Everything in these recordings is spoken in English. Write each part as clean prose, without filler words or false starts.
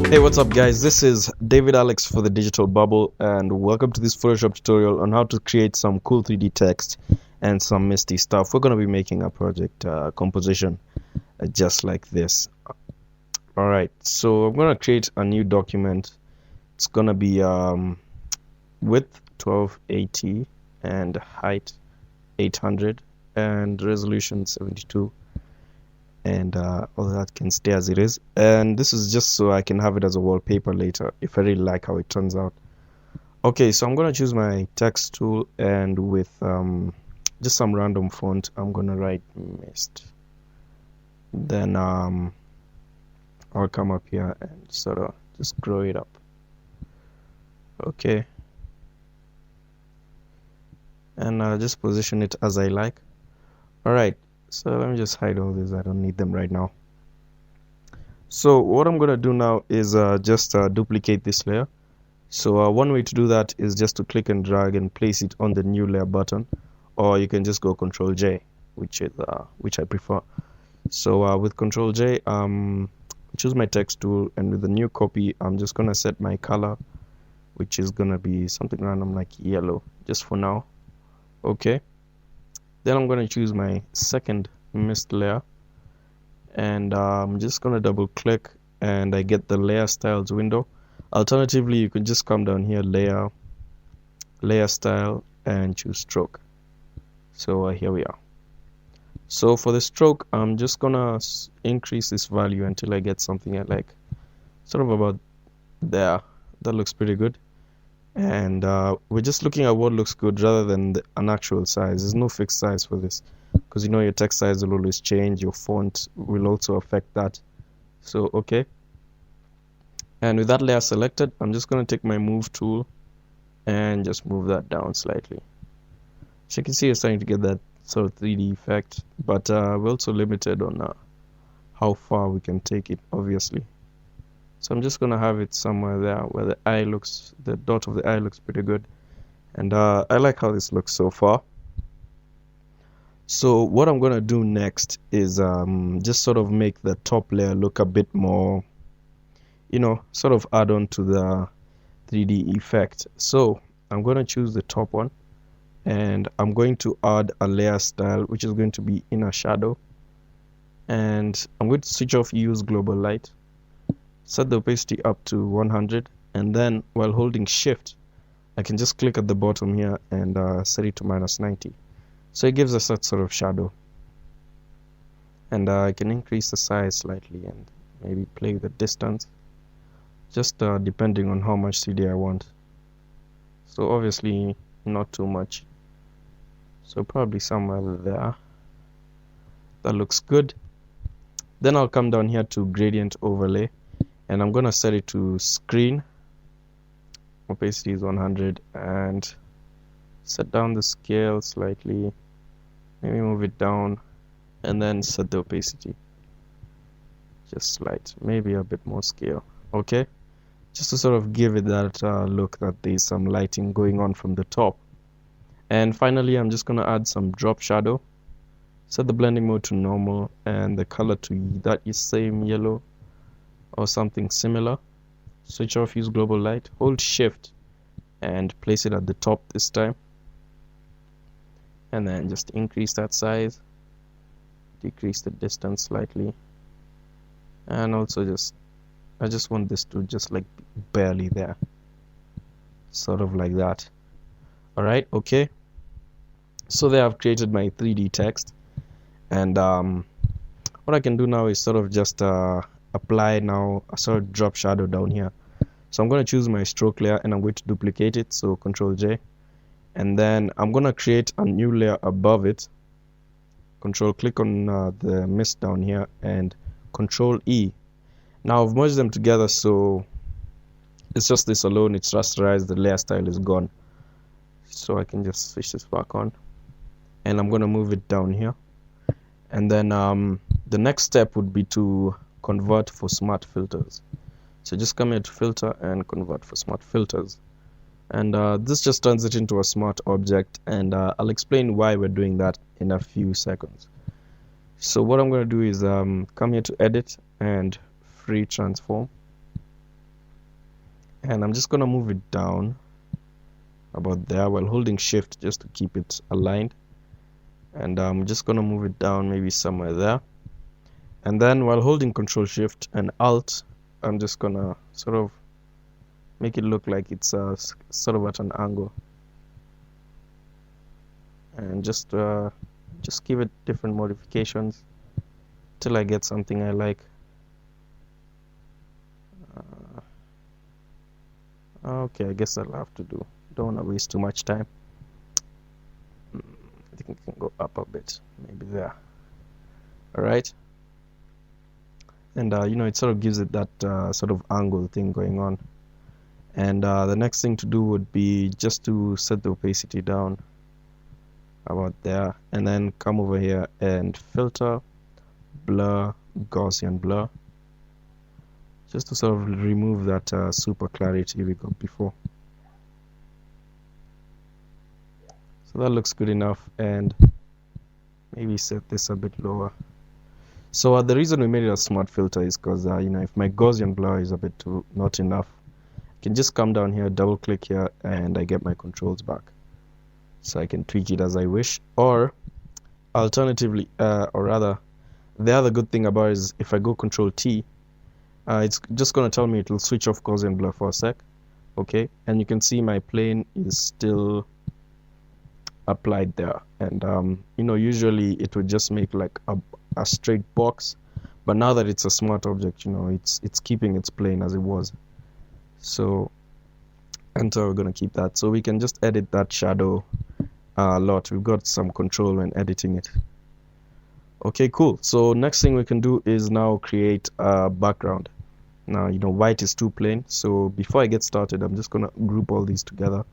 Hey, what's up guys? This is David Alex for the Digital Bubble, and welcome to this Photoshop tutorial on how to create some cool 3D text and some misty stuff. We're going to be making a project composition just like this. Alright, so I'm going to create a new document. It's going to be width 1280 and height 800 and resolution 72. And all that can stay as it is, and this is just so I can have it as a wallpaper later if I really like how it turns out. Okay, so I'm gonna choose my text tool, and with just some random font I'm gonna write mist. Then I'll come up here and sort of just grow it up. Okay, and I'll just position it as I like. Alright, so let me just hide all these. I don't need them right now. So what I'm gonna do now is just duplicate this layer. So one way to do that is just to click and drag and place it on the new layer button, or you can just go Control J, which I prefer. So with Control J, choose my text tool, and with the new copy, I'm just gonna set my color, which is gonna be something random like yellow, just for now. Okay. Then I'm going to choose my second mist layer, and I'm just going to double click and I get the layer styles window. Alternatively, you could just come down here, layer style, and choose stroke. So here we are. So for the stroke, I'm just going to increase this value until I get something I like, sort of about there. That looks pretty good. And we're just looking at what looks good rather than an actual size. There's no fixed size for this, because you know your text size will always change. Your font will also affect that. So okay, and with that layer selected, I'm just going to take my move tool and just move that down slightly. So you can see you're starting to get that sort of 3D effect, but we're also limited on how far we can take it, obviously. So I'm just gonna have it somewhere there where the dot of the eye looks pretty good, and I like how this looks so far. So what I'm gonna do next is just sort of make the top layer look a bit more, sort of add on to the 3D effect. So I'm gonna choose the top one, and I'm going to add a layer style, which is going to be inner shadow, and I'm going to switch off use global light. Set the opacity up to 100, and then while holding shift I can just click at the bottom here and set it to -90, so it gives us that sort of shadow. And I can increase the size slightly and maybe play with the distance, just depending on how much CD I want. So obviously not too much, so probably somewhere there. That looks good. Then I'll come down here to gradient overlay, and I'm gonna set it to screen. Opacity is 100, and set down the scale slightly, maybe move it down, and then set the opacity just slight, maybe a bit more scale. Okay, just to sort of give it that look that there's some lighting going on from the top. And finally, I'm just gonna add some drop shadow. Set the blending mode to normal and the color to that is same yellow or something similar. Switch off use global light, hold shift and place it at the top this time, and then just increase that size, decrease the distance slightly, and also I just want this to just like barely there, sort of like that. Alright, okay, so there I've created my 3D text, and what I can do now is sort of just apply now a sort of drop shadow down here. So I'm going to choose my stroke layer and I'm going to duplicate it, so Control J, and then I'm going to create a new layer above it. Control click on the mist down here and Control E. Now I've merged them together, so it's just this alone, it's rasterized, the layer style is gone. So I can just switch this back on, and I'm going to move it down here. And then the next step would be to convert for smart filters. So just come here to filter and convert for smart filters, and this just turns it into a smart object, and I'll explain why we're doing that in a few seconds. So what I'm going to do is come here to edit and free transform, and I'm just gonna move it down about there while holding shift just to keep it aligned, and I'm just gonna move it down maybe somewhere there, and then while holding control shift and alt, I'm just gonna sort of make it look like it's sort of at an angle, and just give it different modifications till I get something I like. Okay, I guess I'll have to do. Don't want to waste too much time. I think we can go up a bit, maybe there. All right, and you know, it sort of gives it that sort of angle thing going on. And the next thing to do would be just to set the opacity down about there, and then come over here and filter, blur, Gaussian blur, just to sort of remove that super clarity we got before. So that looks good enough, and maybe set this a bit lower. So the reason we made it a smart filter is because you know, if my Gaussian blur is a bit too not enough, I can just come down here, double click here, and I get my controls back. So I can tweak it as I wish, or alternatively, or rather, the other good thing about it is if I go Control T, it's just going to tell me it'll switch off Gaussian blur for a sec. Okay, and you can see my plane is still applied there, and you know, usually it would just make like a straight box, but now that it's a smart object, you know, it's keeping its plane as it was. So, and so we're going to keep that, so we can just edit that shadow a lot. We've got some control when editing it. Okay, cool. So next thing we can do is now create a background. Now, you know, white is too plain, so before I get started, I'm just gonna group all these together,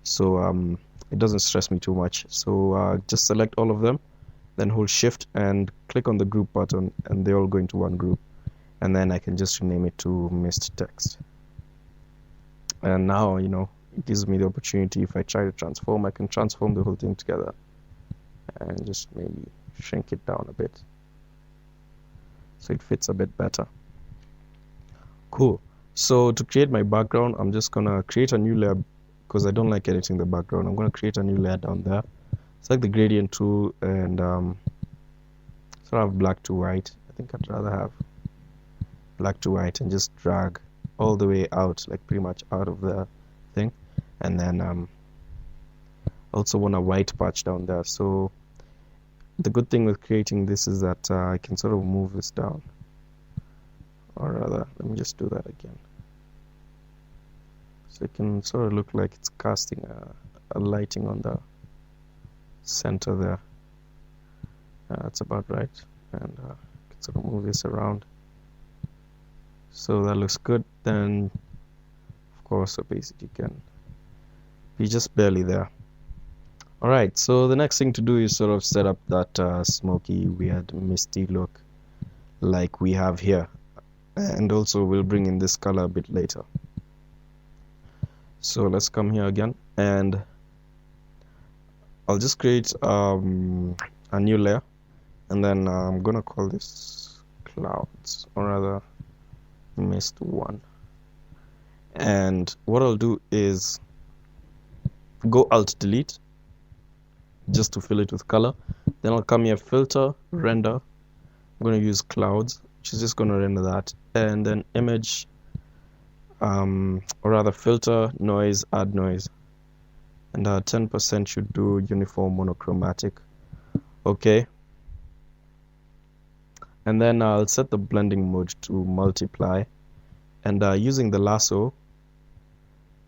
so it doesn't stress me too much. So just select all of them, then hold shift and click on the group button, and they all go into one group, and then I can just rename it to mist text. And now, you know, it gives me the opportunity, if I try to transform, I can transform the whole thing together and just maybe shrink it down a bit so it fits a bit better. Cool. So to create my background, I'm just gonna create a new layer because I don't like editing the background. I'm gonna create a new layer down there. Select the gradient tool and sort of black to white. I think I'd rather have black to white, and just drag all the way out, like pretty much out of the thing. And then also want a white patch down there. So the good thing with creating this is that I can sort of move this down, or rather, let me just do that again, so it can sort of look like it's casting a lighting on the center there. That's about right, and I can sort of move this around, so that looks good. Then of course opacity can be just barely there. Alright, so the next thing to do is sort of set up that smoky, weird, misty look like we have here, and also we'll bring in this color a bit later. So let's come here again, and I'll just create a new layer, and then I'm gonna call this clouds, or rather mist 1. And what I'll do is go alt delete just to fill it with color. Then I'll come here, filter, render. I'm going to use clouds, which is just going to render that, and then image, or rather filter, noise, add noise, and 10% should do uniform monochromatic. Okay, and then I'll set the blending mode to multiply, and using the lasso,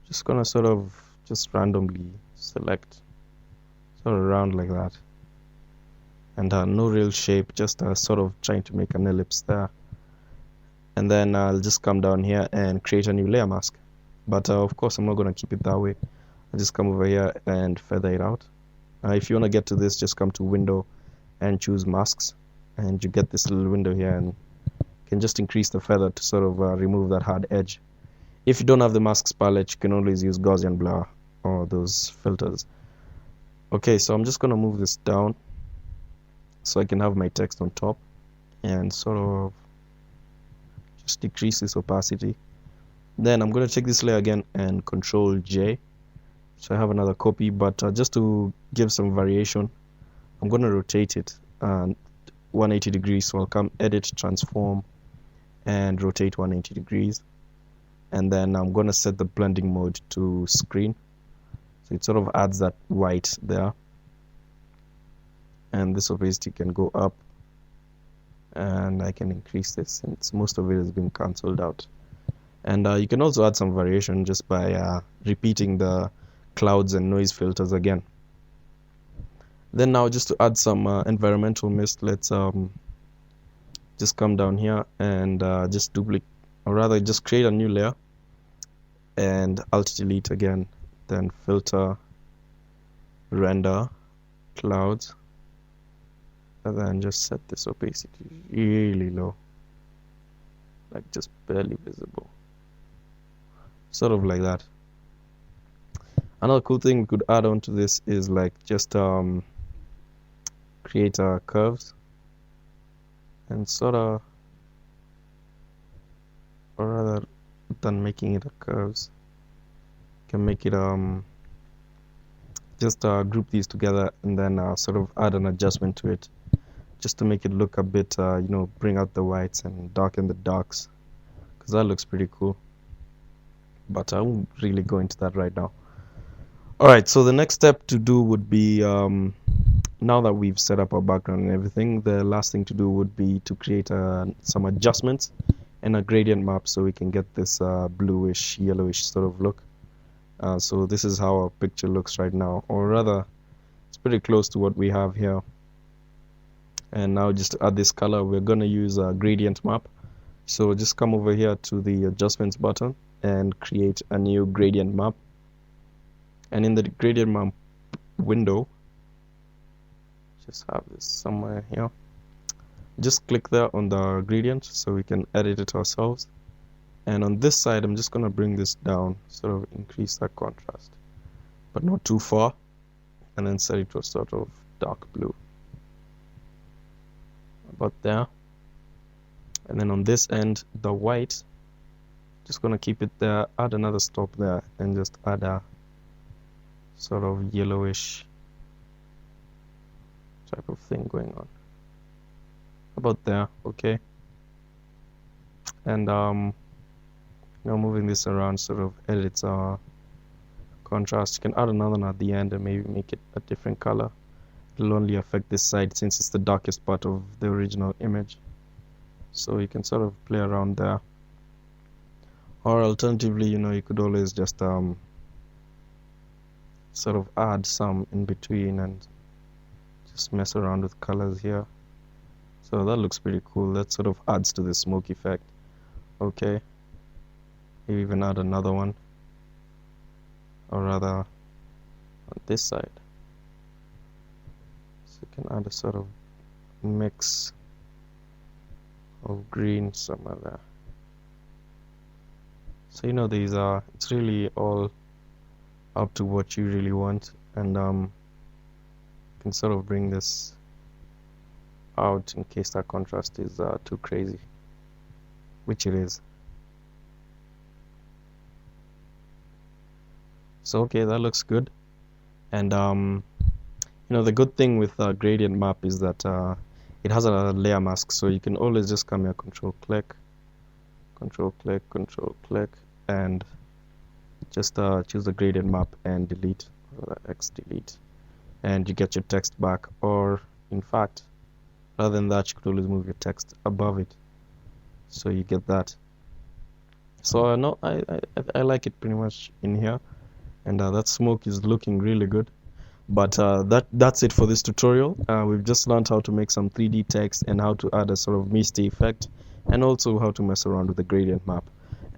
just gonna sort of just randomly select sort of around like that, and no real shape, just sort of trying to make an ellipse there. And then I'll just come down here and create a new layer mask, but of course I'm not going to keep it that way. I'll just come over here and feather it out. If you want to get to this, just come to window and choose masks, and you get this little window here, and you can just increase the feather to sort of remove that hard edge. If you don't have the masks palette, you can always use Gaussian blur or those filters. Okay, so I'm just going to move this down so I can have my text on top, and sort of just decrease this opacity. Then I'm going to take this layer again and Control J, so I have another copy, but just to give some variation, I'm going to rotate it 180 degrees. So I'll come Edit, Transform, and rotate 180 degrees, and then I'm going to set the blending mode to screen, so it sort of adds that white there, and this opacity can go up, and I can increase this since most of it has been cancelled out. And you can also add some variation just by repeating the clouds and noise filters again. Then now, just to add some environmental mist, let's just come down here and just duplicate, or rather just create a new layer and Alt Delete again, then filter, render, clouds, and then just set this opacity really low, like just barely visible, sort of like that. Another cool thing we could add on to this is like just create curves and sort of, or rather than making it a curves, can make it just group these together and then sort of add an adjustment to it just to make it look a bit bring out the whites and darken the darks, because that looks pretty cool, but I won't really go into that right now. Alright, so the next step to do would be now that we've set up our background and everything, the last thing to do would be to create some adjustments and a gradient map so we can get this bluish, yellowish sort of look. So this is how our picture looks right now, or rather it's pretty close to what we have here. And now just to add this color, we're going to use a gradient map. So just come over here to the adjustments button and create a new gradient map. And in the gradient map window, just have this somewhere here, just click there on the gradient so we can edit it ourselves. And on this side, I'm just going to bring this down, sort of increase that contrast, but not too far, and then set it to a sort of dark blue, about there. And then on this end, the white, just going to keep it there, add another stop there, and just add a sort of yellowish type of thing going on, about there. Okay. And now moving this around sort of edits our contrast. You can add another one at the end and maybe make it a different color. It'll only affect this side since it's the darkest part of the original image, so you can sort of play around there. Or alternatively, you could always just sort of add some in between and just mess around with colors here. So that looks pretty cool. That sort of adds to the smoke effect. Okay, you even add another one, or rather on this side, so you can add a sort of mix of green somewhere there. So these are, it's really all up to what you really want, and you can sort of bring this out in case that contrast is too crazy, which it is. So okay, that looks good. And the good thing with gradient map is that it has a layer mask, so you can always just come here, control click, and just choose the gradient map and delete, or X delete, and you get your text back. Or in fact, rather than that, you could always move your text above it, so you get that. So no, I like it pretty much in here, and that smoke is looking really good. But that's it for this tutorial. We've just learned how to make some 3D text and how to add a sort of misty effect, and also how to mess around with the gradient map.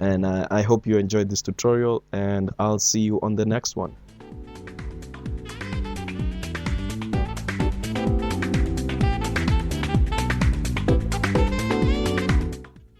And I hope you enjoyed this tutorial, and I'll see you on the next one.